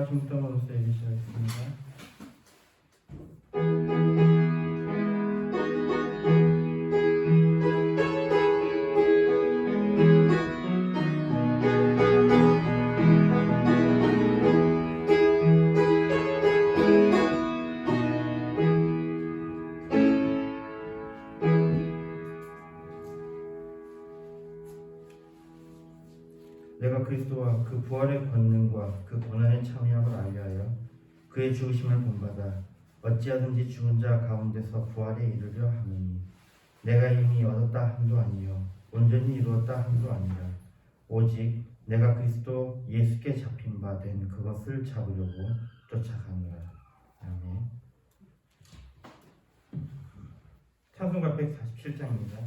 중점으로서 예배시작했습니다. 내가 그리스도와 그 부활의 권능과 그 고난의 참여함을 알려하여 그의 죽으심을 본받아 어찌하든지 죽은 자 가운데서 부활에 이르려 하노니 내가 이미 얻었다 함도 아니요 온전히 이루었다 함도 아니라 오직 내가 그리스도 예수께 잡힌 바 된 그것을 잡으려고 쫓아가노라. 아멘. 찬송가 147장입니다.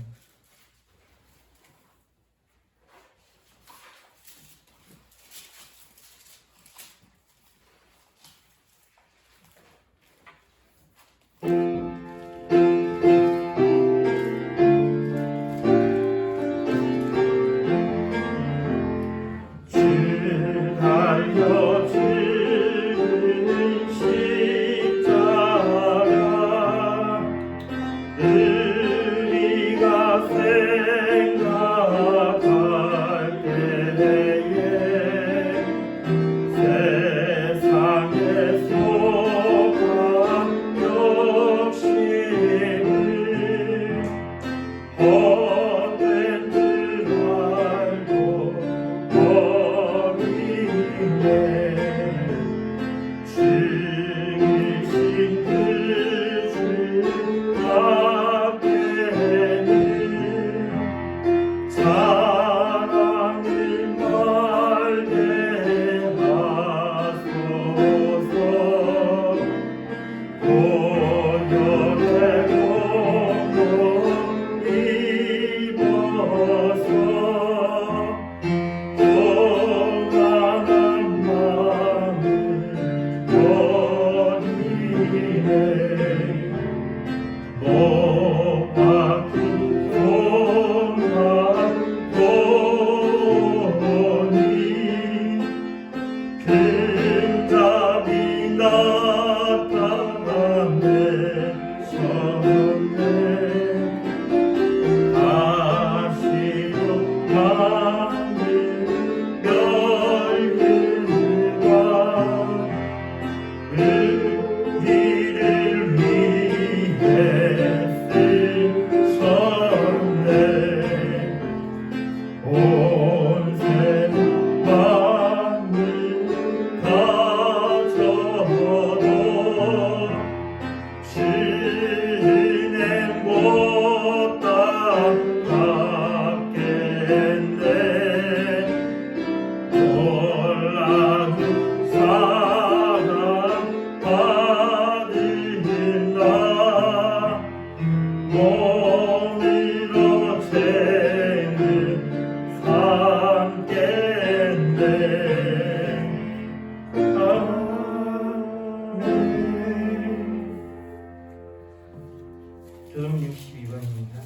교동 62번입니다.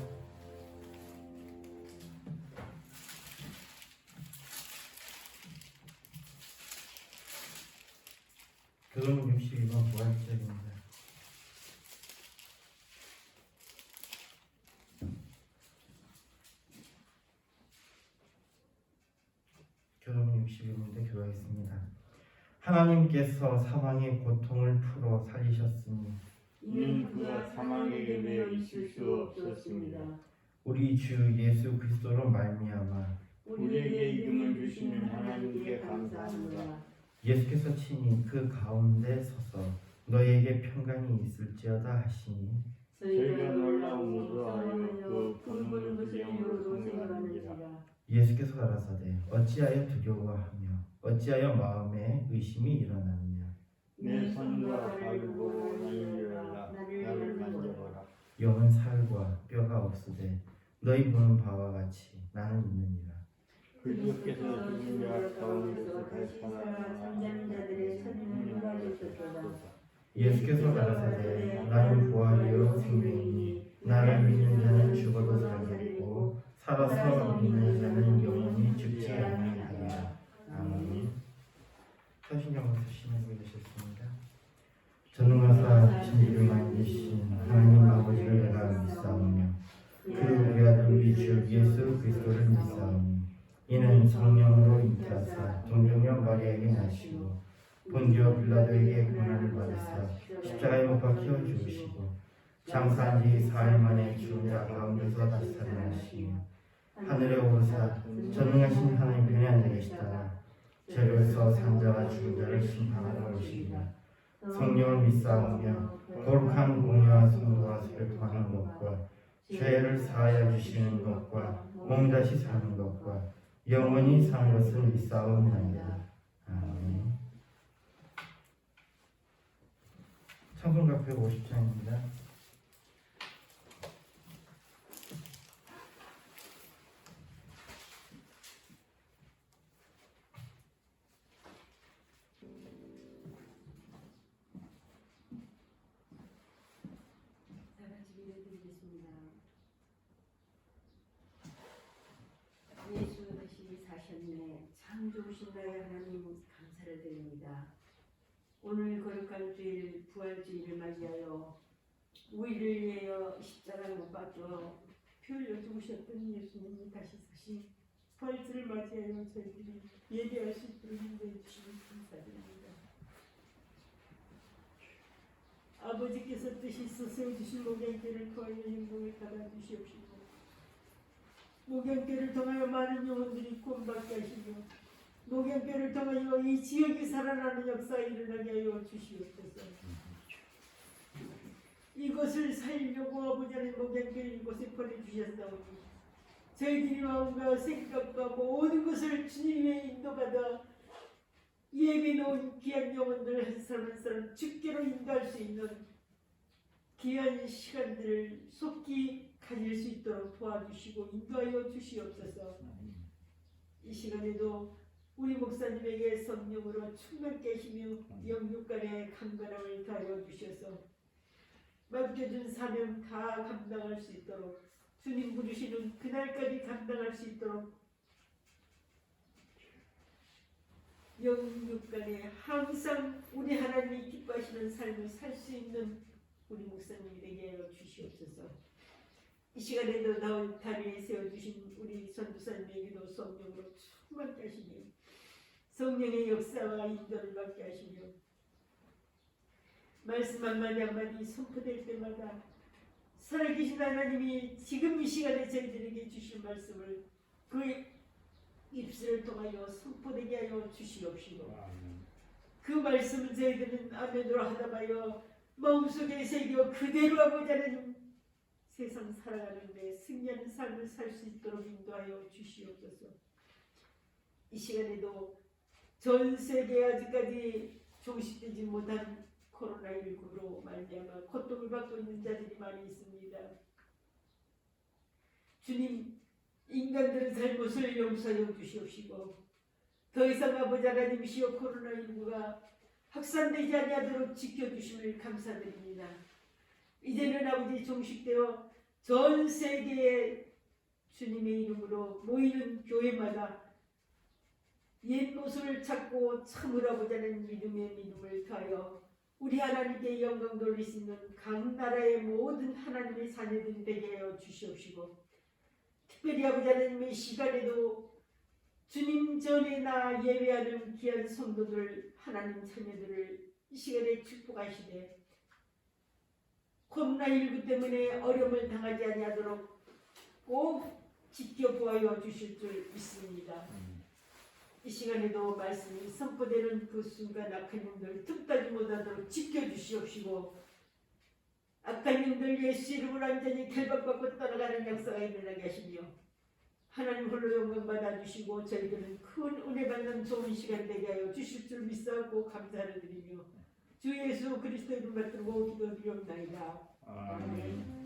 교동 62번 부활절입니다. 교동 62번인데 교도하겠습니다. 하나님께서 사망의 고통을 풀어 살리셨으니 이는 그가 사망에게 매여 있을 수 없었습니다. 우리 주 예수 그리스도로 말미암아 우리에게 이름을 주시는 하나님께 감사합니다. 예수께서 친히 그 가운데 서서 너희에게 평강이 있을지어다 하시니 저희가 놀라움으로 하여 그 굵은 무슬림으로 생각하는지라. 예수께서 가라사대 어찌하여 두려워하며 어찌하여 마음에 의심이 일어나느냐. 내 손과 발을 보고 나를 열라. 나를 만져보라. 영은 살과 뼈가 없으되 너희 보는 바와 같이 나는 있느니라. 그리스도께서 죽은 자 가운데서 다시 살아나 잠잠자들의 천년을 받으셨도다. 예수께서 가라사대 나는 부활이요 생명이니 나를 믿는 자는 죽어도 살겠고 살아서 믿는 자는 영원히 죽지 아니하리라. 아멘. 사신경을 쓰시면서 천지를 만드신 하나님 아버지를 내가 믿사오며 그 우리 아들 우리 주 예수 그리스도를 믿사오니 이는 성령으로 잉태하사 동정녀 마리아에게 나시고 본디오 빌라도에게 고난을 받으사 십자가에 못 박혀 죽으시고 장사한 지 4일 만에 죽은 자 가운데서 다시 살아나시며 하늘에 오르사 전능하신 하나님 편에 앉아 계시다가 죄로서 산자와 죽은 자를 심판하러 오시리라. 성령을 믿사오며 거룩한 공의와 성도와 소통하는 것과 죄를 사하여 주시는 것과 몸 다시 사는 것과 영원히 사는 것을 믿사옵나이다. 아멘. 찬송가 150장입니다. 예수 다시 사셨네. 참 좋으신 나의 하나님 감사를 드립니다. 오늘 거룩한 주일 부활주일을 맞이하여 우리를 위하여 십자가에 못 박혀 피 흘려 죽으셨던 예수님이 다시 사신 부활주일을 맞이하여 저희들이 예배할 수 있도록 인도해 주시니 감사드립니다. 아버지께서 뜻이 있어 세워주신 목양교를 거하여 영광을 받아 주시옵시고 목양교를 통하여 많은 영혼들이 구원받게 하시며 목양교를 통하여 이 지역이 살아나는 역사가 일어나게 하여 주시옵소서. 이것을 살리려고 아버지 하나님 목양교를 이곳에 보내주셨사오니 저희들이 마음과 생각과 모든 것을 주님의 인도받아 예배 놓은 귀한 영혼들 한 사람 한 사람 주께로 인도할 수 있는 귀한 시간들을 속히 가질 수 있도록 도와주시고 인도하여 주시옵소서. 이 시간에도 우리 목사님에게 성령으로 충만케 하시며 영육간의 강건함을 더하여 주셔서 맡겨준 사명 다 감당할 수 있도록 주님 부르시는 그날까지 감당할 수 있도록 영육간에 항상 우리 하나님이 기뻐하시는 삶을 살 수 있는 우리 목사님이 되게 하여 주시옵소서. 이 시간에도 나올 다리에 세워주신 우리 선교사님에게도 성령으로 충만케 하시며 성령의 역사와 인도를 받게 하시며 말씀 한마디 한마디 선포될 때마다 살아계신 하나님이 지금 이 시간에 저희들에게 주신 말씀을 그 입술을 통하여 선포되게 하여 주시옵시고 그 말씀을 저희들은 아멘으로 하다마여 마음속에 새겨 그대로 아버지 하나님 세상 살아가는데 승리하는 삶을 살 수 있도록 인도하여 주시옵소서. 이 시간에도 전 세계에 아직까지 종식되지 못한 코로나19로 말미암아 고통을 받고 있는 자들이 많이 있습니다. 주님, 인간들의 잘못을 용서하여 주시옵시고 더 이상 아버지 하나님이시여 코로나19가 확산되지 아니하도록 지켜주심을 감사드립니다. 이제는 아버지 종식되어 전 세계에 주님의 이름으로 모이는 교회마다 옛 모습을 찾고 참으로 아버지 하나님 믿음의 믿음을 더하여 우리 하나님께 영광 돌릴 수 있는 각 나라의 모든 하나님의 자녀들이 되게 하여 주시옵시고 특별히 아버지 하나님의 시간에도 주님 전에 나 예배하는 귀한 성도들 하나님 자녀들을 이 시간에 축복하시되 코로나19 때문에 어려움을 당하지 아니하도록 꼭 지켜보아여 주실 줄 믿습니다. 이 시간에도 말씀이 선포되는 그 순간 악한 영들 틈타지 못하도록 지켜주시옵시고 악한 영들 예수 이름으로 완전히 결박받고 떠나가는 역사가 일어나게 하시며 하나님 홀로 영광 받아주시고 저희들은 큰 은혜 받는 좋은 시간 되게 하여 주실 줄 믿사오고 감사를 드리며 주 예수 그리스도 이름 받들고 기도드리옵나이다. 아멘.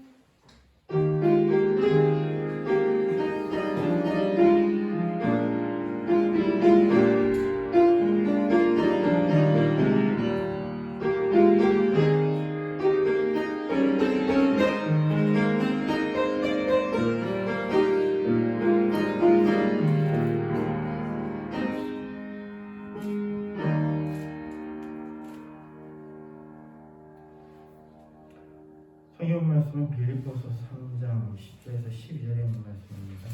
10절에서 12절에 있는 말씀입니다.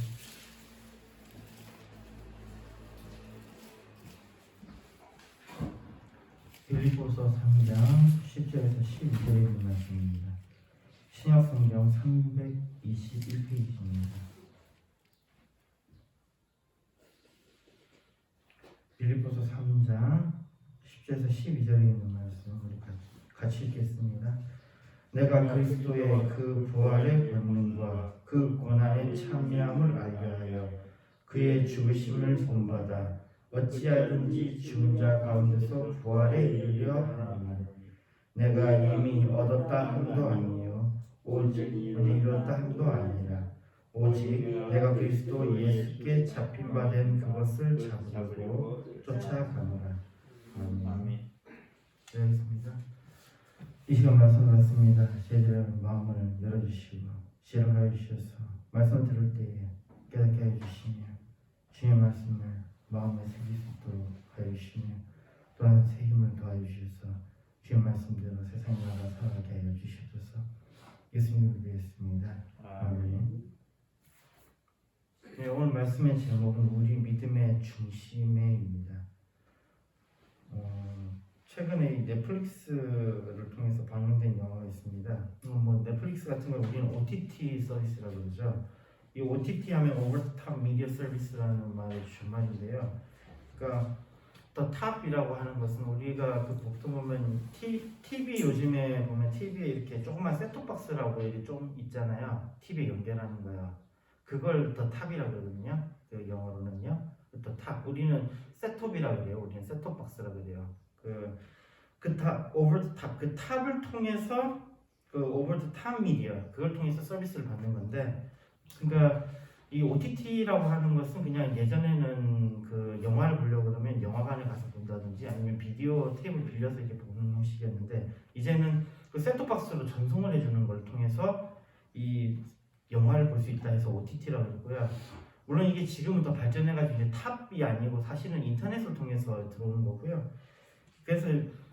빌립보서 3장 10절에서 12절에 있는 말씀입니다. 신약성경 321페이지입니다. 빌립보서 3장 10절에서 12절에 있는 말씀 우리 같이 읽겠습니다. 내가 그리스도의 그 부활의 권능과 그 고난의 참여함을 알게 하여 그의 죽으심을 본받아 어찌하든지 죽은 자 가운데서 부활에 이르려 하나니 내가 이미 얻었다 함도 아니요 오직 이뤘다 함도 아니라 오직 내가 그리스도 예수께 잡힌 바 된 그것을 잡으려고 쫓아가노라. 아멘. 되었습니다. 이 시간 말씀 받습니다. 저희들의 마음을 열어주시고 지혜하여 주셔서 말씀 들을 때에 깨닫게 하여 주시며 주의 말씀을 마음에 새길 수 있도록 하여 주시며 또한 새 힘을 더하여 주셔서 주의 말씀대로 세상 나라 살아가게 하여 주시옵소서. 예수님을 위했습니다. 아멘. 네, 오늘 말씀의 제목은 우리 믿음의 중심에입니다. 최근에 이 넷플릭스를 통해서 방영된 영화가 있습니다. 뭐 넷플릭스 같은 걸 우리는 OTT 서비스라고 그러죠. 이 OTT 하면 Over the Top Media Service라는 말의 줄말인데요. 그러니까 더 탑이라고 하는 것은 우리가 그 보통 보면 TV 요즘에 보면 TV에 이렇게 조그만 셋톱박스라고 이렇게 좀 있잖아요. TV에 연결하는 거야. 그걸 더 탑이라고 그러거든요. 그 영어로는요. 더 탑. 우리는 셋톱이라고 그래요. 우리는 셋톱박스라고 그래요. 그 탑, over the top, 그 탑을 통해서 그 over the top media 그걸 통해서 서비스를 받는 건데, 그러니까 이 OTT라고 하는 것은 그냥 예전에는 그 영화를 보려고 그러면 영화관에 가서 본다든지 아니면 비디오 테이블 빌려서 이렇게 보는 형식이었는데, 이제는 그 셋톱박스로 전송을 해주는 걸 통해서 이 영화를 볼 수 있다 해서 OTT라고 했고요. 물론 이게 지금은 더 발전해가지고 이제 탑이 아니고 사실은 인터넷을 통해서 들어오는 거고요. 그래서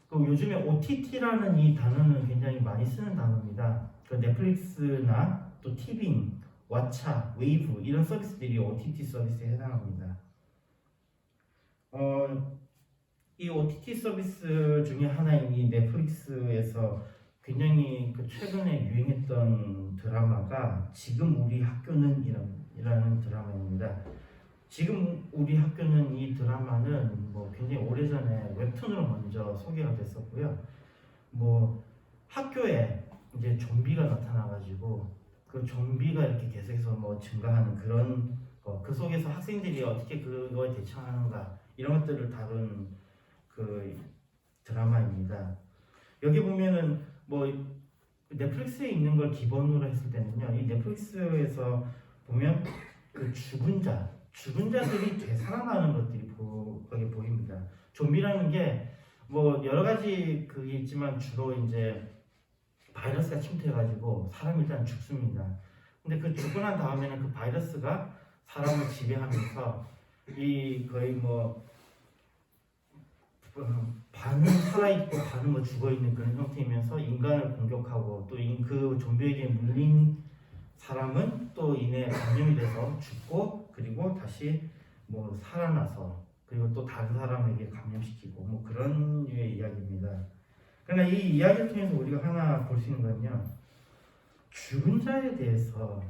그 요즘에 OTT라는 이 단어는 굉장히 많이 쓰는 단어입니다. 그 넷플릭스나 또 티빙, 왓챠, 웨이브 이런 서비스들이 OTT 서비스에 해당합니다. 이 OTT 서비스 중에 하나인 이 넷플릭스에서 굉장히 그 최근에 유행했던 드라마가 지금 우리 학교는 이라는 드라마입니다. 지금 우리 학교는 이 드라마는 뭐 굉장히 오래전에 웹툰으로 먼저 소개가 됐었고요. 뭐 학교에 이제 좀비가 나타나가지고 그 좀비가 이렇게 계속해서 뭐 증가하는 그런 거, 그 속에서 학생들이 어떻게 그거에 대처하는가 이런 것들을 다룬 그 드라마입니다. 여기 보면은 뭐 넷플릭스에 있는 걸 기본으로 했을 때는요, 이 넷플릭스에서 보면 그 죽은 자들이 되살아나는 것들이 거기 보입니다. 좀비라는 게 뭐 여러 가지 그게 있지만 주로 이제 바이러스가 침투해가지고 사람이 일단 죽습니다. 근데 그 죽고 난 다음에는 그 바이러스가 사람을 지배하면서 이 거의 뭐 반은 살아있고 반은 뭐 죽어있는 그런 형태이면서 인간을 공격하고 또 그 좀비에게 물린 사람은 또 이내 감염이 돼서 죽고 그리고 다시 뭐 살아나서 그리고 또 다른 사람에게 감염시키고 뭐 그런 류의 이야기입니다. 그러나 이 이야기를 통해서 우리가 하나 볼 수 있는 건요, 죽은 자에 대해서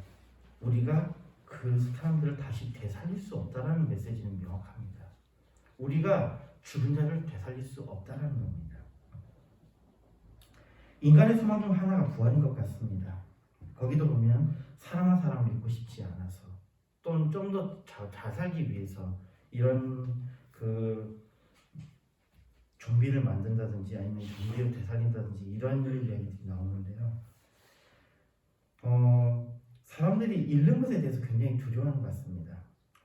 우리가 그 사람들을 다시 되살릴 수 없다라는 메시지는 명확합니다. 우리가 죽은 자를 되살릴 수 없다라는 겁니다. 인간의 소망 중 하나가 부활인 것 같습니다. 거기도 보면 사랑하는 사람을 잊고 싶지 않아서 또는 좀 더 잘 살기 위해서 이런 그 좀비를 만든다든지 아니면 좀비를 되살린다든지 이런 이야기들이 나오는데요. 사람들이 잃는 것에 대해서 굉장히 두려워하는 것 같습니다.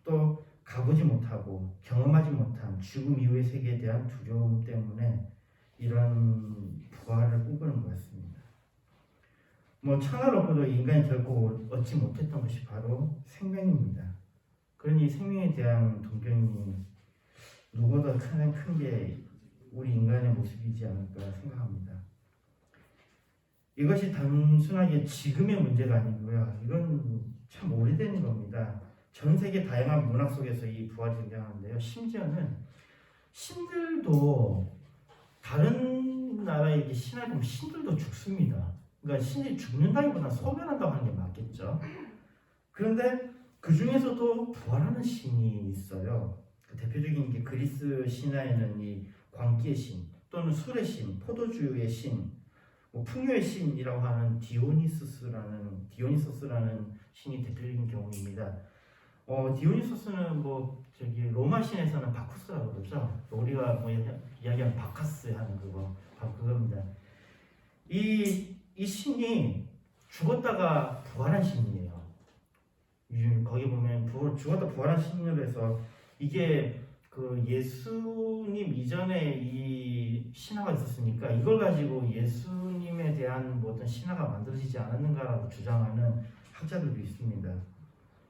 또 가보지 못하고 경험하지 못한 죽음 이후의 세계에 대한 두려움 때문에 이런 부활을 꿈꾸는 것 같습니다. 뭐 천하를 얻고도 인간이 결코 얻지 못했던 것이 바로 생명입니다. 그러니 생명에 대한 동경이 누구보다 가장 큰 게 우리 인간의 모습이지 않을까 생각합니다. 이것이 단순하게 지금의 문제가 아니고요. 이건 참 오래된 겁니다. 전 세계 다양한 문학 속에서 이 부활이 등장하는데요. 심지어는 신들도 다른 나라의 신화에 보면 신들도 죽습니다. 그러니까 신이 죽는다기보다 소멸한다고 하는 게 맞겠죠. 그런데 그 중에서도 부활하는 신이 있어요. 그 대표적인 게 그리스 신화에는 이 광기의 신 또는 술의 신, 포도주의 신, 풍요의 신이라고 하는 디오니소스라는 신이 대표적인 경우입니다. 디오니소스는 로마 신에서는 바쿠스라고 그러죠. 우리가 이야기하는 바카스 하는 그겁니다. 이 신이 죽었다가 부활한 신이에요. 거기 보면 죽었다 부활한 신으로 해서 이게 그 예수님 이전에 이 신화가 있었으니까 이걸 가지고 예수님에 대한 모든 신화가 만들어지지 않았는가라고 주장하는 학자들도 있습니다.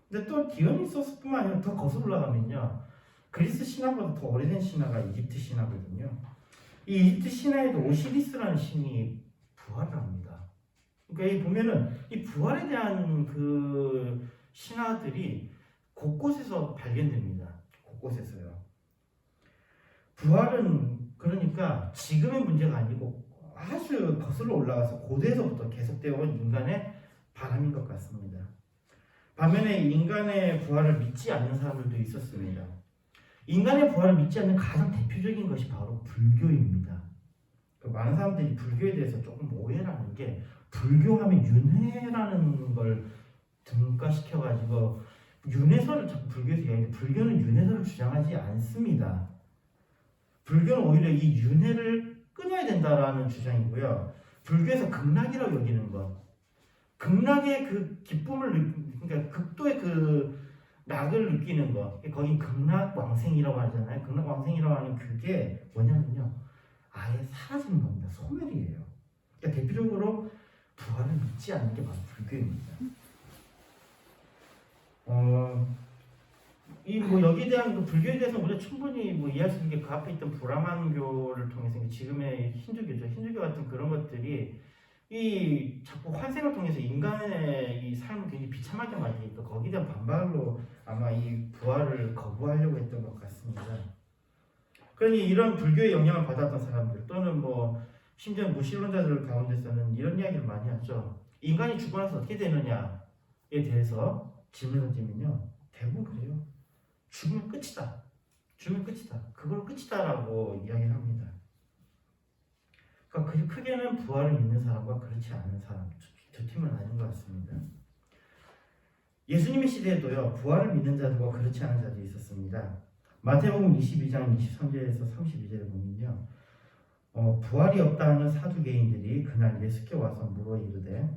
근데 또 디오니소스뿐만 아니라 더 거슬러 올라가면요, 그리스 신화보다 더 오래된 신화가 이집트 신화거든요. 이 이집트 신화에도 오시리스라는 신이 부활을 합니다. 그러니까 이 보면은 이 부활에 대한 그 신화들이 곳곳에서 발견됩니다. 곳곳에서요. 부활은 그러니까 지금의 문제가 아니고 아주 거슬러 올라가서 고대에서부터 계속되어 온 인간의 바람인 것 같습니다. 반면에 인간의 부활을 믿지 않는 사람들도 있었습니다. 인간의 부활을 믿지 않는 가장 대표적인 것이 바로 불교입니다. 많은 사람들이 불교에 대해서 조금 오해라는 게, 불교하면 윤회라는 걸 등가시켜가지고 윤회설을 자꾸 불교에서 이야기하는데, 불교는 윤회설을 주장하지 않습니다. 불교는 오히려 이 윤회를 끊어야 된다라는 주장이고요. 불교에서 극락이라고 여기는 것, 극락의 그 기쁨을 그러니까 극도의 그 낙을 느끼는 것, 거기 극락왕생이라고 하잖아요. 극락왕생이라고 하는 그게 뭐냐면요, 아예 사라지는 겁니다. 소멸이에요. 그러니까 대표적으로 부활을 믿지 않는 게 바로 불교입니다. 여기에 대한 그 불교에 대해서 우리가 충분히 이해할 수 있는 게 그 앞에 있던 브라만교를 통해서 지금의 힌두교죠. 힌두교 같은 그런 것들이 이 자꾸 환생을 통해서 인간의 이 삶을 굉장히 비참하게 만드니까 거기에 대한 반발로 아마 이 부활을 거부하려고 했던 것 같습니다. 그러니 이런 불교의 영향을 받았던 사람들 또는 심지어 무신론자들 가운데서는 이런 이야기를 많이 하죠. 인간이 죽고 나서 어떻게 되느냐에 대해서 질문을 던지면요, 대부분 그래요. 죽으면 끝이다. 죽으면 끝이다. 그걸로 끝이다라고 이야기를 합니다. 그러니까 크게는 부활을 믿는 사람과 그렇지 않은 사람 두 팀은 아닌 것 같습니다. 예수님의 시대에도요, 부활을 믿는 자들과 그렇지 않은 자들이 있었습니다. 마태복음 22장 23절에서 32절에 보면요, 부활이 없다 하는 사두개인들이 그날 예수께 와서 물어 이르되,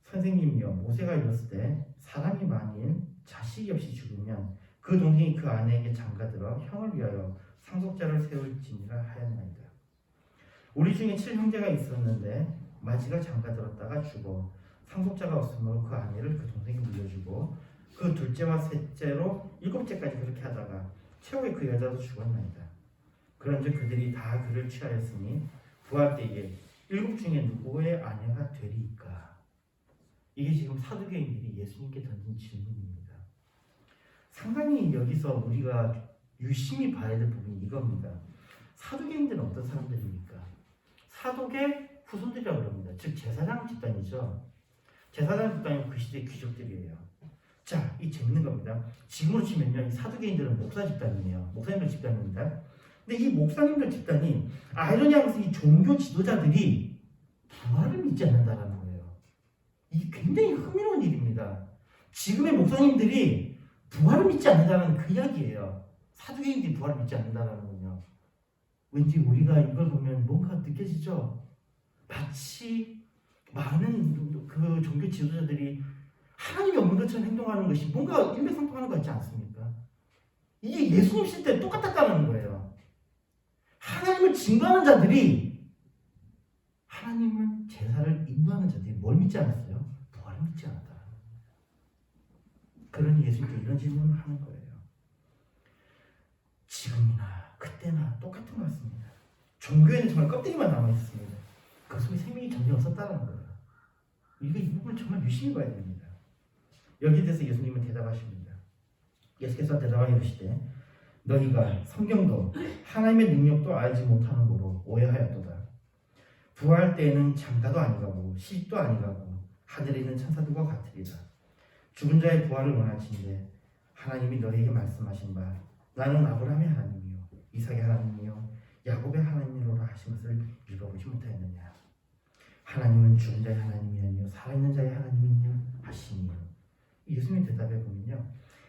선생님이여, 모세가 이르시되 사람이 만일 자식이 없이 죽으면 그 동생이 그 아내에게 장가들어 형을 위하여 상속자를 세울지니라 하였나이다. 우리 중에 7형제가 있었는데 마지가 장가들었다가 죽어 상속자가 없으므로 그 아내를 그 동생이 물려주고 그 둘째와 셋째로 7째까지 그렇게 하다가 최후에 그 여자도 죽었나이다. 그런즉 그들이 다 그를 취하였으니 부활 때에 7 중에 누구의 아내가 되리이까? 이게 지금 사두개인들이 예수님께 던진 질문입니다. 상당히 여기서 우리가 유심히 봐야 될 부분이 이겁니다. 사두개인들은 어떤 사람들입니까? 사독의 후손들이라고 그럽니다. 즉 제사장 집단이죠. 제사장 집단이 그 시대 귀족들이에요. 자, 이 재밌는 겁니다. 지금으로 치면요, 이 사두개인들은 목사 집단이에요. 목사님들 집단입니다. 근데 이 목사님들 집단이 아이러니한 것은 이 종교 지도자들이 부활을 믿지 않는다라는 거예요. 이게 굉장히 흥미로운 일입니다. 지금의 목사님들이 부활을 믿지 않는다는 그 이야기예요. 사두개인들이 부활을 믿지 않는다는 건요. 왠지 우리가 이걸 보면 뭔가 느껴지죠? 마치 많은 그 종교 지도자들이 하나님이 없는 것처럼 행동하는 것이 뭔가 일맥상통하는 것 같지 않습니까? 이게 예수님 시대 똑같았다는 거예요. 하나님을 증거하는 자들이, 하나님을 제사를 인도하는 자들이 뭘 믿지 않았어요? 부활을 믿지 않았다. 그러니 예수님께 이런 질문을 하는 거예요. 지금이나 그때나 똑같은 것 같습니다. 종교에는 정말 껍데기만 남아있습니다. 그 속에 생명이 전혀 없었다는 거예요. 우리가 이 부분을 정말 유심히 봐야 됩니다. 여기에 대해서 예수님은 대답하십니다. 예수께서 대답하여 이르시되 너희가 성경도 하나님의 능력도 알지 못하는 거로 오해하였도다. 부활 때에는 장가도 아니가고 시집도 아니가고 하늘에 있는 천사들과 같으리라. 죽은 자의 부활을 원하신데 하나님이 너희에게 말씀하신 바 나는 아브라함의 하나님이요 이삭의 하나님이요 야곱의 하나님이로라 하신 것을 읽어보지 못하였느냐. 하나님은 죽은 자의 하나님이 아니요 살아있는 자의 하나님이냐 하시니요. 예수님 대답해 보면요,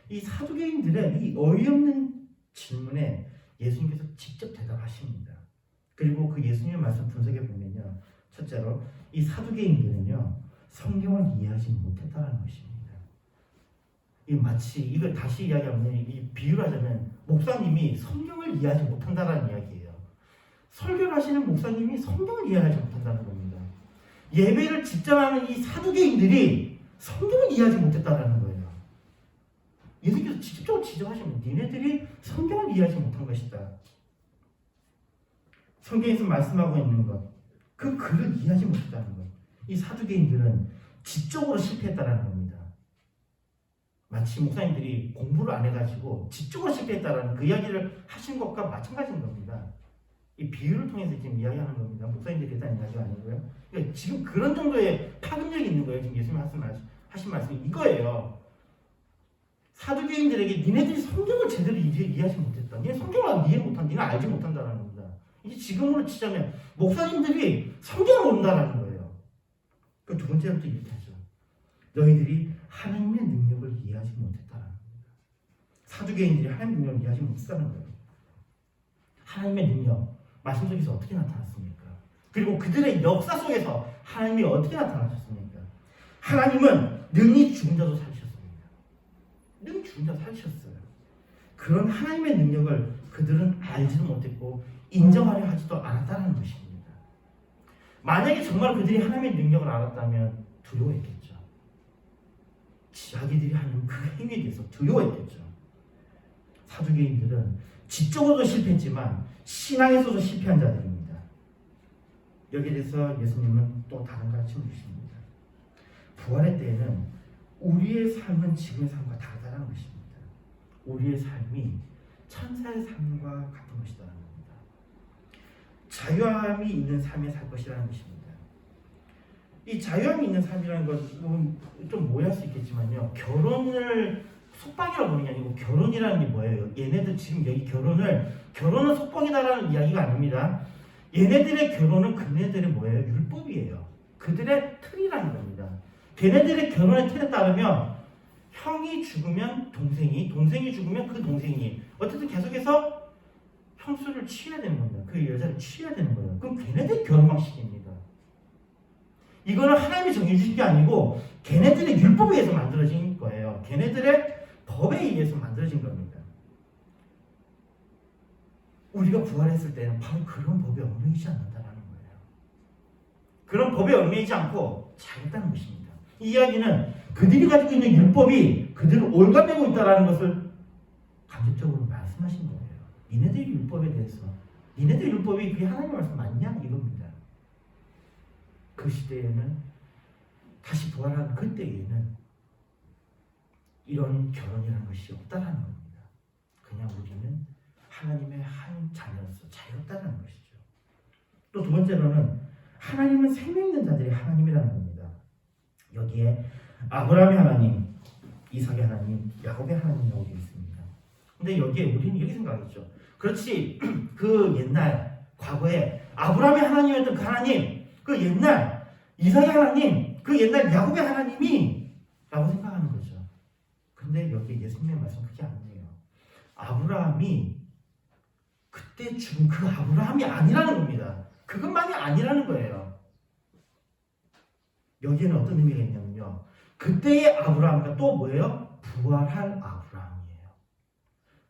이 사두개인들의 이 어이없는 질문에 예수님께서 직접 대답하십니다. 그리고 그 예수님의 말씀 분석해 보면요, 첫째로 이 사두개인들은요 성경을 이해하지 못했다는 것입니다. 이 마치 이걸 다시 이야기하면, 이 비유를 하자면 목사님이 성경을 이해하지 못한다는 이야기예요. 설교를 하시는 목사님이 성경을 이해하지 못한다는 겁니다. 예배를 집전하는 이 사두개인들이 성경을 이해하지 못했다는 거예요. 예수님께서 직접적으로 지적하시면 니네들이 성경을 이해하지 못한 것이다. 성경에서 말씀하고 있는 것, 그 글을 이해하지 못했다는 것. 이 사두개인들은 지적으로 실패했다는 겁니다. 마치 목사님들이 공부를 안 해가지고 지적으로 실패했다는 그 이야기를 하신 것과 마찬가지인 겁니다. 이 비유를 통해서 지금 이야기하는 겁니다. 목사님들이 했다는 이야기가 아니고요. 그러니까 지금 그런 정도의 파급력이 있는 거예요. 지금 예수님 하신 말씀이 이거예요. 사두개인들에게 니네들이 성경을 제대로 이해하지 못했다. 니네 성경을 이해 못한다. 니네 알지 못한다는 겁니다. 이게 지금으로 치자면 목사님들이 성경을 모른다는 거예요. 그 두 번째로 또 이렇게 하죠. 너희들이 하나님의 능력을 이해하지 못했다는 겁니다. 사두개인들이 하나님의 능력을 이해하지 못했다는 거예요. 하나님의 능력, 말씀 속에서 어떻게 나타났습니까? 그리고 그들의 역사 속에서 하나님이 어떻게 나타나셨습니까? 하나님은 능히 죽은 자도 살리셨습니다. 능히 죽은 자도 살리셨어요. 그런 하나님의 능력을 그들은 알지도 못했고 인정하려 하지도 않았다는 것입니다. 만약에 정말 그들이 하나님의 능력을 알았다면 두려워했겠죠. 자기들이 하는 그 행위에 대해서 두려워했겠죠. 사두개인들은 지적으로도 실패했지만 신앙에서도 실패한 자들입니다. 여기에 대해서 예수님은 또 다른 가르침을 주십니다. 부활의 때에는 우리의 삶은 지금의 삶과 다르다는 것입니다. 우리의 삶이 천사의 삶과 같은 것이라는 겁니다. 자유함이 있는 삶에 살 것이라는 것입니다. 이 자유함이 있는 삶이라는 것은 좀 오해할 수 있겠지만요, 결혼을 속박이라고 보는 게 아니고 결혼이라는 게 뭐예요? 얘네들 지금 여기 결혼은 속박이다라는 이야기가 아닙니다. 얘네들의 결혼은 그네들의 뭐예요? 율법이에요. 그들의 틀이라는 겁니다. 걔네들의 결혼의 틀에 따르면 형이 죽으면 동생이 죽으면 그 동생이 어쨌든 계속해서 형수를 취해야 되는 겁니다. 그 여자를 취해야 되는 거예요. 그럼 걔네들의 결혼 방식입니다. 이거는 하나님이 정해주신 게 아니고 걔네들의 율법에 의해서 만들어진 거예요. 걔네들의 법에 의해서 만들어진 겁니다. 우리가 부활했을 때는 바로 그런 법에 얽매이지 않는다는 거예요. 그런 법에 얽매이지 않고 잘했다는 것입니다. 이 이야기는 그들이 가지고 있는 율법이 그들을 올가매고 있다는 것을 간접적으로 말씀하신 거예요. 니네들의 율법에 대해서, 니네들의 율법이 그게 하나님의 말씀 맞냐? 이겁니다. 그 시대에는, 다시 부활한 그때에는 이런 결혼이라는 것이 없다라는 겁니다. 그냥 우리는 하나님의 한 자녀로서 자유롭다는 것이죠. 또 두 번째로는 하나님은 생명 있는 자들의 하나님이라는 겁니다. 여기에 아브라함의 하나님, 이삭의 하나님, 야곱의 하나님이라고 되어 있습니다. 근데 여기에 우리는 이렇게 생각하겠죠. 그렇지, 그 옛날 과거에 아브라함의 하나님이었던 그 하나님, 그 옛날 이삭의 하나님, 그 옛날 야곱의 하나님이 라고 생각하는 거죠. 근데 여기 예수님의 말씀 그게 아니에요. 아브라함이 그때 죽은 그 아브라함이 아니라는 겁니다. 그것만이 아니라는 거예요. 여기에는 어떤 의미가 있냐면요, 그때의 아브라함과 또 뭐예요? 부활할 아브라함이에요.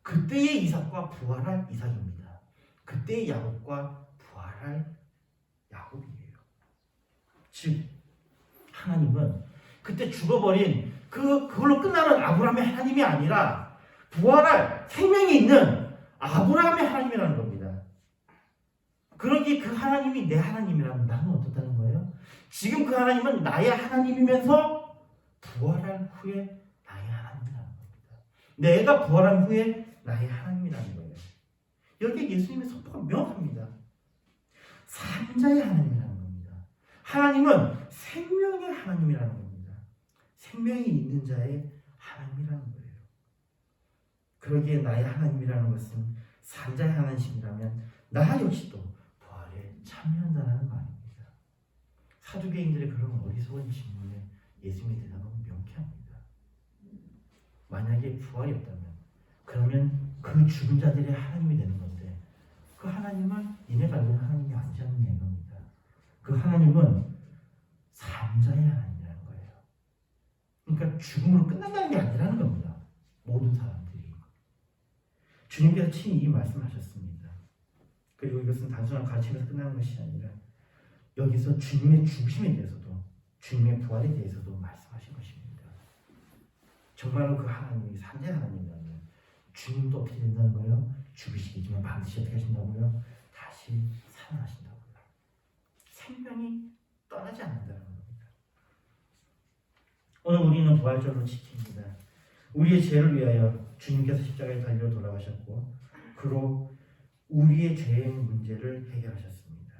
그때의 이삭과 부활할 이삭입니다. 그때의 야곱과 부활할 야곱이에요. 즉 하나님은 그때 죽어버린 그걸로 끝나는 아브라함의 하나님이 아니라 부활할 생명이 있는 아브라함의 하나님이라는 겁니다. 그러기에 그 하나님이 내 하나님이라면 나는 어떻다는 거예요? 지금 그 하나님은 나의 하나님이면서 부활한 후에 나의 하나님이라는 겁니다. 내가 부활한 후에 나의 하나님이라는 거예요. 여기에 예수님의 선포가 명확합니다. 삼자의 하나님이라는 겁니다. 하나님은 생명의 하나님이라는 겁니다. 생명이 있는 자의 하나님이라는 거예요. 그러기에 나의 하나님이라는 것은 삼자의 하나님이라면 나 역시도 부활에 참여한다는 말입니다. 사두개인들의 그런 어리석은 질문에 예수님의 대답은 명쾌합니다. 만약에 부활이 없다면 그러면 그 죽은 자들의 하나님이 되는 건데 그 하나님은 니네가 알고 있는 하나님이 아니지 않느냐 이겁니다. 그 하나님은 삼자의 하나님이라는 거예요. 그러니까 죽음으로 끝난다는 게 아니라는 겁니다. 모든 사람들이. 주님께서 친히 이 말씀하셨습니다. 그리고 이것은 단순한 가르침에서 끝나는 것이 아니라 여기서 주님의 죽으심에 대해서도 주님의 부활에 대해서도 말씀하신 것입니다. 정말로 그 하나님이 삼자의 하나님이라면 주님도 어떻게 된다는 거예요? 죽으시겠지만 반드시 어떻게 하신다고요? 다시 살아나신다고요. 생명이 떠나지 않는다는 겁니다. 오늘 우리는 부활절로 지킵니다. 우리의 죄를 위하여 주님께서 십자가에 달려 돌아가셨고 그로 우리의 죄의 문제를 해결하셨습니다.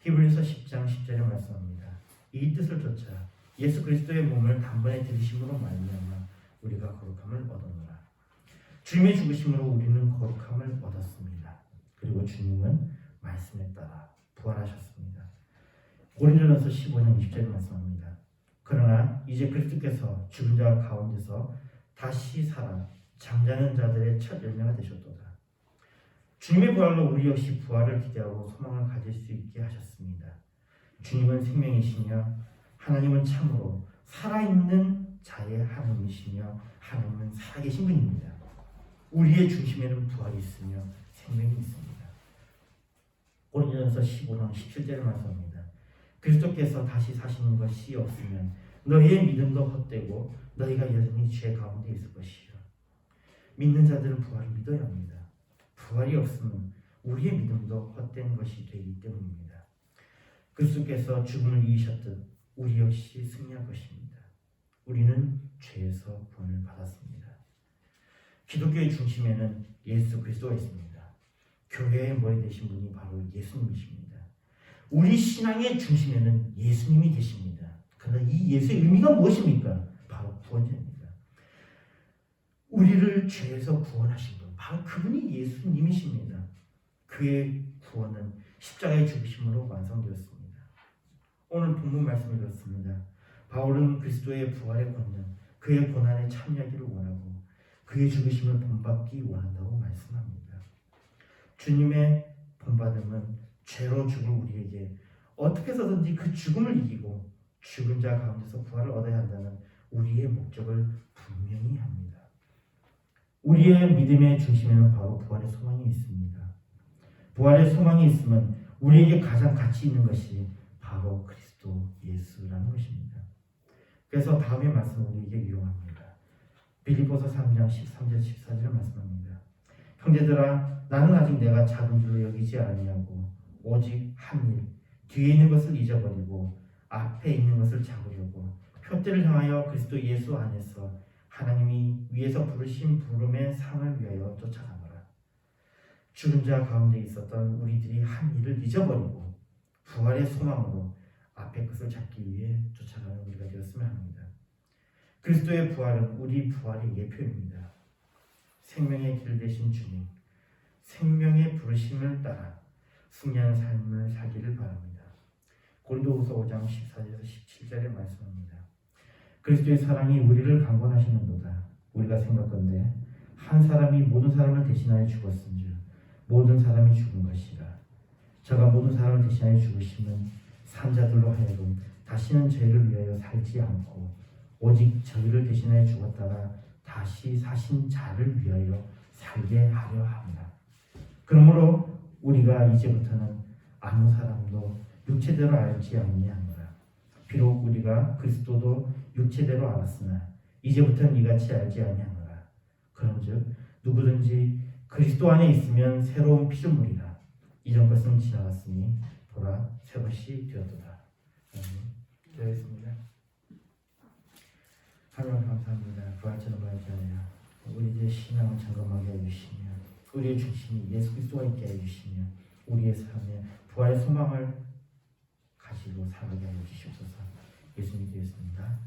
히브리서 10장 10절에 말씀합니다. 이 뜻을 쫓아 예수 그리스도의 몸을 단번에 들이심으로 말미암아 우리가 거룩함을 얻었노라. 주님의 죽으심으로 우리는 거룩함을 얻었습니다. 그리고 주님은 말씀에 따라 부활하셨습니다. 고린도전서 15장 20절에 말씀합니다. 그러나 이제 그리스도께서 죽은 자 가운데서 다시 살아 잠자는 자들의 첫 열매가 되셨도다. 주님의 부활로 우리 역시 부활을 기대하고 소망을 가질 수 있게 하셨습니다. 주님은 생명이시며 하나님은 참으로 살아있는 자의 하나님이시며 하나님은 살아계신 분입니다. 우리의 중심에는 부활이 있으며 생명이 있습니다. 고린도전서 15장 17절을 말씀합니다. 그리스도께서 다시 사시는 것이 없으면 너희의 믿음도 헛되고 너희가 여전히 죄 가운데 있을 것이요. 믿는 자들은 부활을 믿어야 합니다. 부활이 없으면 우리의 믿음도 헛된 것이 되기 때문입니다. 그리스도께서 죽음을 이기셨듯 우리 역시 승리할 것입니다. 우리는 죄에서 구원을 받았습니다. 기독교의 중심에는 예수 그리스도가 있습니다. 교회의 머리 되신 분이 바로 예수님이십니다. 우리 신앙의 중심에는 예수님이 계십니다. 그러나 이 예수의 의미가 무엇입니까? 바로 구원자입니다. 우리를 죄에서 구원하신 분, 바로 그분이 예수님이십니다. 그의 구원은 십자가의 죽으심으로 완성되었습니다. 오늘 본문 말씀이 그렇습니다. 바울은 그리스도의 부활의 권능, 그의 고난에 참여하기를 원하고 그의 죽으심을 본받기 원한다고 말씀합니다. 주님의 본받음은 죄로 죽을 우리에게 어떻게 해서든지 그 죽음을 이기고 죽은 자 가운데서 부활을 얻어야 한다는 우리의 목적을 분명히 합니다. 우리의 믿음의 중심에는 바로 부활의 소망이 있습니다. 부활의 소망이 있으면 우리에게 가장 가치 있는 것이 바로 그리스도 예수라는 것입니다. 그래서 다음의 말씀을 우리에게 유용합니다. 빌립보서 3장 13절 14절을 말씀합니다. 형제들아 나는 아직 내가 작은 줄로 여기지 아니하고 오직 한 일 뒤에 있는 것을 잊어버리고 앞에 있는 것을 잡으려고 표대를 향하여 그리스도 예수 안에서 하나님이 위에서 부르신 부름의 상을 위하여 쫓아가노라. 죽은 자 가운데 있었던 우리들이 한 일을 잊어버리고 부활의 소망으로 앞에 것을 잡기 위해 쫓아가는 우리가 되었으면 합니다. 그리스도의 부활은 우리 부활의 예표입니다. 생명의 길 되신 주님, 생명의 부르심을 따라 승리하는 삶을 살기를 바랍니다. 고린도후서 5장 14절에서 17절에 말씀합니다. 그리스도의 사랑이 우리를 강권하시는도다. 우리가 생각건대 한 사람이 모든 사람을 대신하여 죽었은즉 모든 사람이 죽은 것이라. 저가 모든 사람을 대신하여 죽으시면 산 자들로 하여금 다시는 죄를 위하여 살지 않고 오직 저희를 대신하여 죽었다가 다시 사신 자를 위하여 살게 하려 합니다. 그러므로 우리가 이제부터는 아무 사람도 육체대로 알지 아니하노라. 비록 우리가 그리스도도 육체대로 알았으나 이제부터는 이같이 알지 아니하노라. 그런즉 누구든지 그리스도 안에 있으면 새로운 피조물이라. 이전 것은 지나갔으니 보라 새 것이 되었도다. 아멘. 기도하겠습니다. 하나님 감사합니다. 부활처럼 부활자하여 우리의 신앙을 점검하게 해주시며 우리의 중심이 예수 그리스도가 있게 해주시며 우리의 삶에 부활의 소망을 가지고 살아가게 하여 주시옵소서. 예수님 기도했습니다.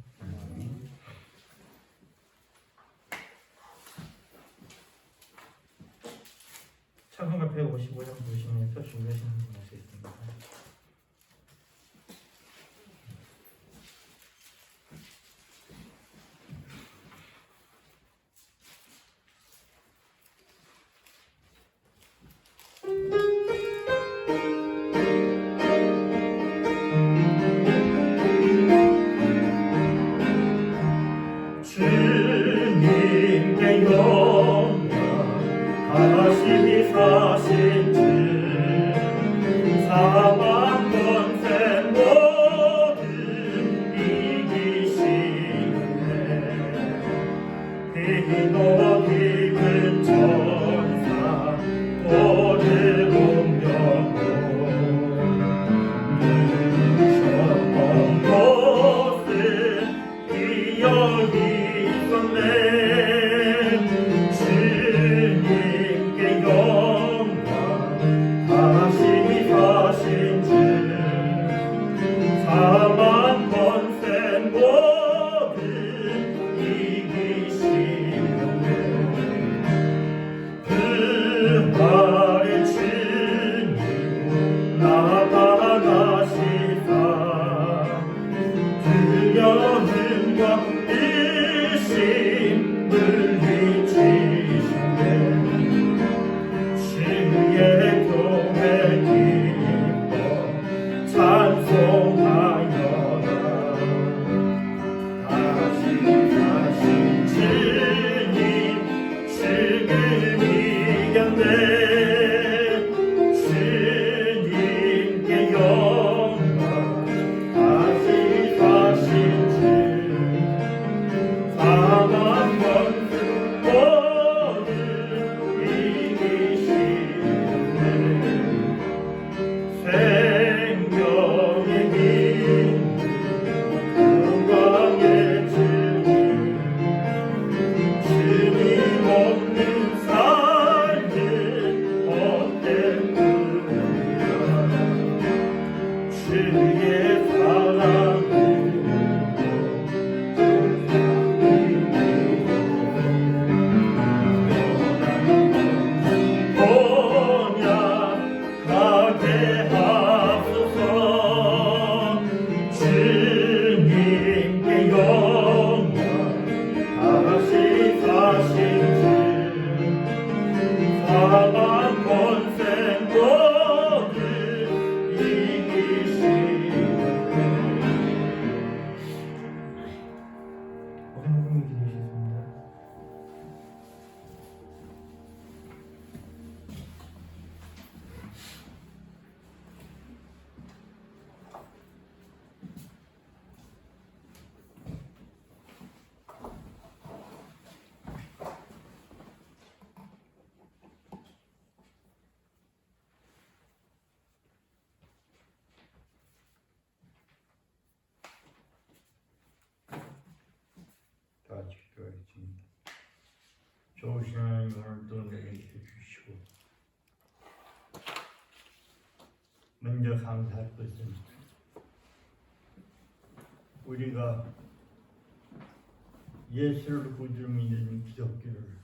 창세기 155장 보시면서 준비하시는 분 할 수 있습니다. 주님께 영광 다시 사신 주 사망 권세 모두 이기시네 희도 깊은 천사 오늘 공경고 누셨던 곳은 기억이 있었네 주님께 영광 다시 사신 주 사망 권세 모두 이기시네 부활의 주님 나타나시사 두려움과 의심 물리치시네 주의 교회 기뻐 찬송하여라 다시 사신 주님 지금 이겼네 주님께 영광 다시 사신 주 사망 권세 모두 이기시네 생명의 힘 영광의 주님 주님 없는 삶은 헛된 뿐이야 주의 사랑은 번약하게 하소서 주님께 영광 다시 사신 주 사망 권세 모두 이기시네 목사님 기도하셨습니다. 다 같이 기도하겠습니다. 좋으신 하나님 오늘도 내게 주시고 먼저 감사할 것은 우리가 예수를 구주로 믿는 기독교를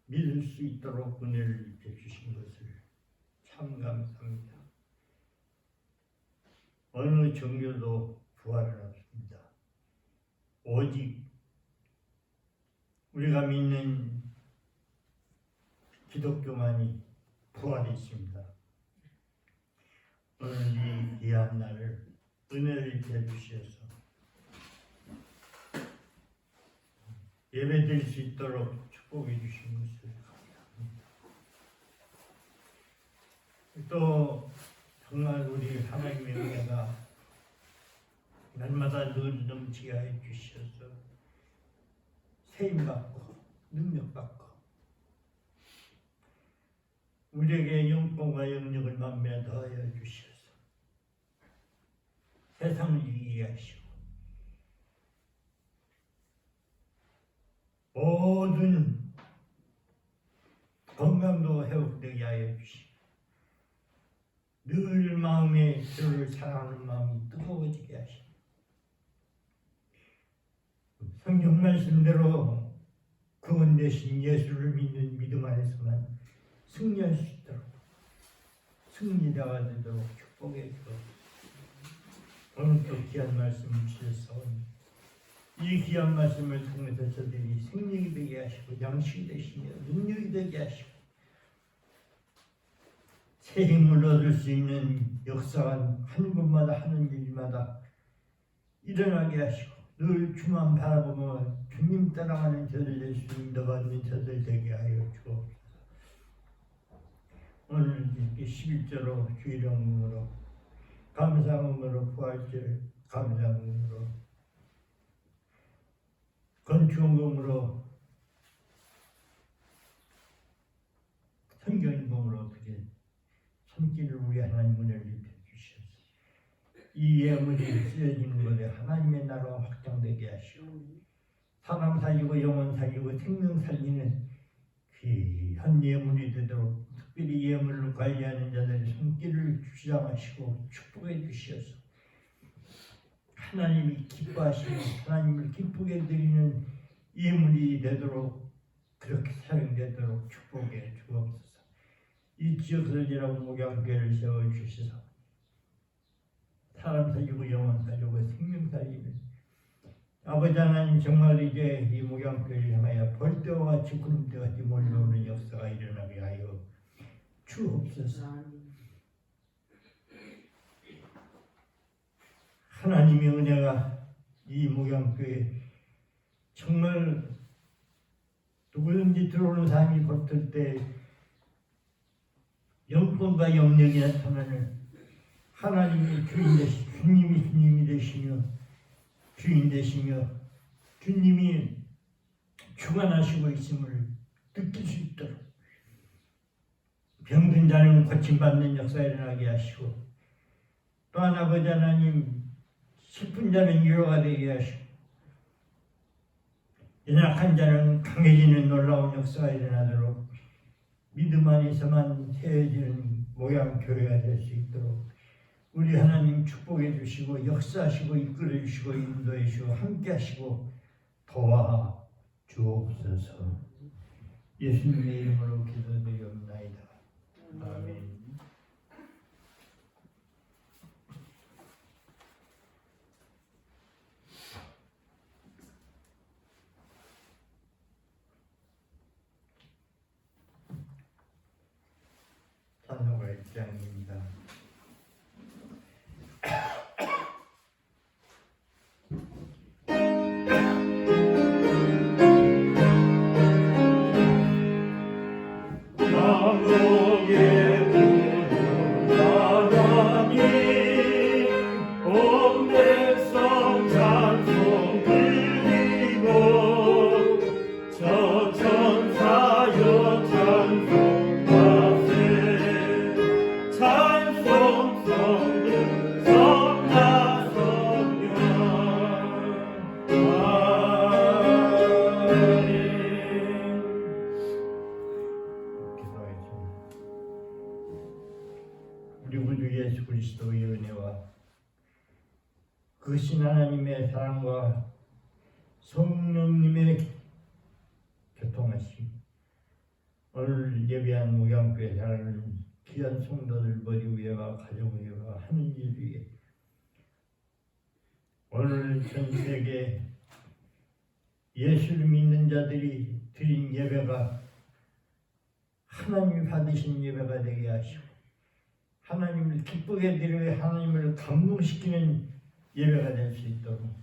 믿을 수 있도록 은혜를 입혀 주신 것을 참 감사합니다. 어느 종교도 부활은 없습니다. 오직 우리가 믿는 기독교만이 부활이 있습니다. 오늘 이 귀한 날을 은혜를 입혀 주셔서 예배드릴 수 있도록 축복해 주신 것을 감사합니다. 또 정말 우리 하나님의 은혜가 날마다 늘 넘치게 해 주셔서 세임받고 능력받고 우리에게 영권과 영력을 만매 더하여 주셔서 세상을 이기게 하시고 모든 건강도 회복되게 하여 주시고 늘 마음에 주를 사랑하는 마음이 뜨거워지게 하시고 성경 말씀대로 구원 되신 예수를 믿는 믿음 안에서만 승리할 수 있도록 승리자가 되도록 축복해 주옵소서. 오늘 또 귀한 말씀을 주셨사오니 이 귀한 말씀을 통해서 저들이 승리가 되게 하시고 양식이 되시며 능력이 되게 하시고 새 힘을 얻을 수 있는 역사가 한 곳마다 하는 일마다 일어나게 하시고 늘 주만 바라보며 주님 따라가는 저들 될 수 인도받는 저들 되게 하여 주옵소서. 오늘 이렇게 11조로 주일영으로 감사음으로 부활절 감사음으로 건축음으로 성경음으로 어떻게 손길을 우리 하나님 은혜를 입혀 주셨어요. 이 예물이 쓰여지는 것에 하나님의 나라가 확장되게 하시고 사람 살리고 영혼 살리고 생명 살리는 귀한 예물이 되도록 특별히 예물을 관리하는 자들의 손길을 주장하시고 축복해 주시어서 하나님이 기뻐하시고 하나님을 기쁘게 드리는 예물이 되도록 그렇게 사용되도록 축복해 주옵소서. 이 지역설지라고 목양교회를 세워주시사 사람 살리고 영혼 살리고 생명 살리는 아버지 하나님 정말 이제 이 목양교회를 향하여 벌떼와 같이 구름대같이 몰려오는 역사가 일어나게 하여 주옵소서. 하나님의 은혜가 이 목양교회 정말 누구든지 들어오는 사람이 붙을 때 영권과 영역이 나타나는 하나님이 주인 되시 주님이 주님이 되시며 주인 되시며 주님이 주관하시고 있음을 느낄 수 있도록 병든 자는 고침받는 역사 일어나게 하시고 또한 아버지 하나님 슬픈 자는 위로가 되게 하시고 연약한 자는 강해지는 놀라운 역사가 일어나도록 믿음 안에서만 세워지는 모양 교회가 될 수 있도록 우리 하나님 축복해 주시고 역사하시고 이끌어 주시고 인도해 주시고 함께 하시고 도와 주옵소서. 예수님의 이름으로 기도드리옵나이다. 아멘. 찬송가 1장입니다. 그리스도의 은혜와 그신 하나님의 사랑과 성령님의 교통하심 오늘 예배한 목양교회 사랑하는 귀한 성도들 머리 위에와 가정 위에와 하는 일 위에 오늘 전 세계 예수를 믿는 자들이 드린 예배가 하나님이 받으신 예배가 되게 하시고 하나님을 기쁘게 드리며 하나님을 감동시키는 예배가 될 수 있도록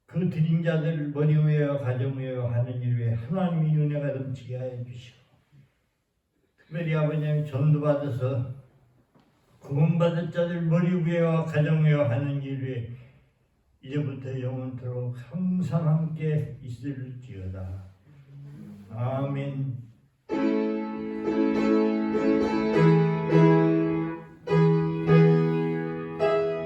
그 드린 자들을 머리 위에와 가정 위에와 하는 일 위에 하나님의 은혜가 넘치게 하여 주시고 특별히 아버님 전도받아서 구원받은 자들 머리 위에와 가정 위에와 하는 일 위에 이제부터 영원토록 항상 함께 있을지어다. 아멘.